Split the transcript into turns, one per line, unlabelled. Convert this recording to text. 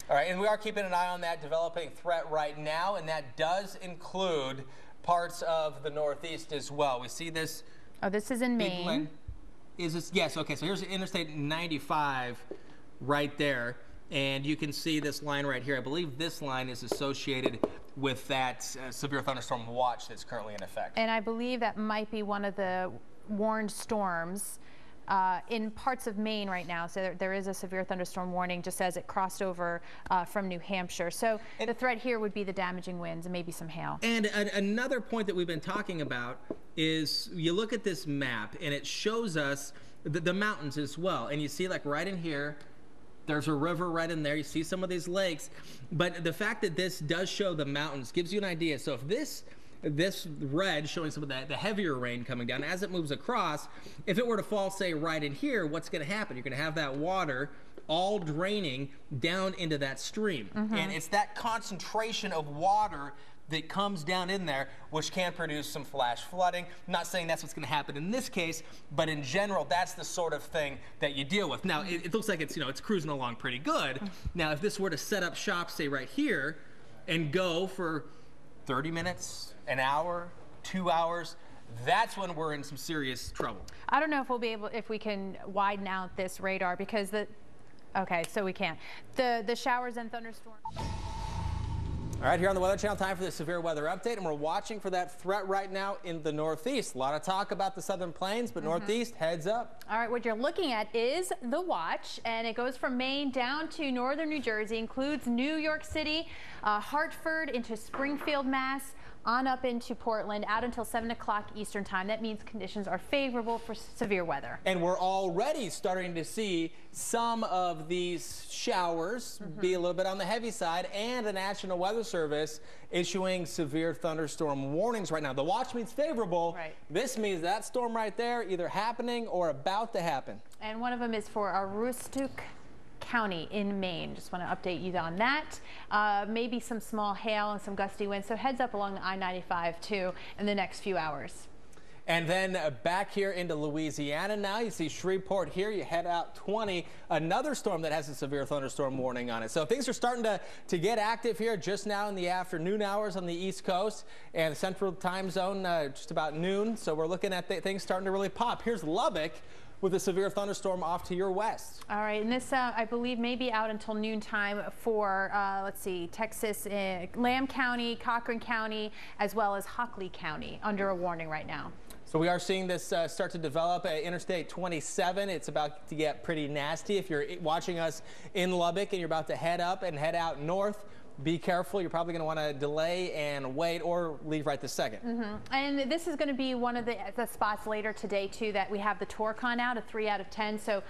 All right, and we are keeping an eye on that developing threat right now, and that does include parts of the Northeast as well. We see this.
Oh, this is in Maine.
Is this? Yes. Okay. So here's Interstate 95 right there, and you can see this line right here. I believe this line is associated with that severe thunderstorm watch that's currently in effect.
And I believe that might be one of the warned storms in parts of Maine right now. So there is a severe thunderstorm warning just as it crossed over from New Hampshire. So the threat here would be the damaging winds and maybe some hail. And
another point that we've been talking about is you look at this map and it shows us the mountains as well. And you see, like, right in here, there's a river right in there. You see some of these lakes. But the fact that this does show the mountains gives you an idea. So if this red showing some of the heavier rain coming down as it moves across, if it were to fall, say, right in here, what's going to happen? You're going to have that water all draining down into that stream. And it's that concentration of water that comes down in there, which can produce some flash flooding. I'm not saying that's what's going to happen in this case, but in general, that's the sort of thing that you deal with. Now, it looks like it's, you know, it's cruising along pretty good. Now, if this were to set up shop, say, right here, and go for 30 minutes, an hour, 2 hours, that's when we're in some serious trouble.
I don't know if we'll be able, if we can widen out this radar because okay, so we can't. The showers and thunderstorms.
All right, here on the Weather Channel, time for the severe weather update, and we're watching for that threat right now in the Northeast. A lot of talk about the Southern Plains, but Northeast, heads up.
All right, what you're looking at is the watch, and it goes from Maine down to northern New Jersey, includes New York City, Hartford, into Springfield, Mass., on up into Portland, out until 7 o'clock Eastern time. That means conditions are favorable for severe weather. And we're already starting to see some of these showers be a little bit on the heavy side, and the National Weather Service issuing severe thunderstorm warnings right now. The watch means favorable. Right. This means that storm right there either happening or about to happen. And one of them is for Aroostook County in Maine. Just want to update you on that. Maybe some small hail and some gusty winds. So heads up along the I-95 too in the next few hours. And then back here into Louisiana now, you see Shreveport here, you head out 20, another storm that has a severe thunderstorm warning on it. So things are starting to get active here just now in the afternoon hours on the East Coast and Central Time Zone, just about noon. So we're looking at things starting to really pop. Here's Lubbock with a severe thunderstorm off to your west. All right, and this, I believe, may be out until noontime for, let's see, Texas, Lamb County, Cochran County, as well as Hockley County under a warning right now. So we are seeing this start to develop at Interstate 27. It's about to get pretty nasty. If you're watching us in Lubbock and you're about to head up and head out north, be careful. You're probably going to want to delay and wait or leave right this second. And this is going to be one of the spots later today, too, that we have the Torcon out, a 3 out of 10. So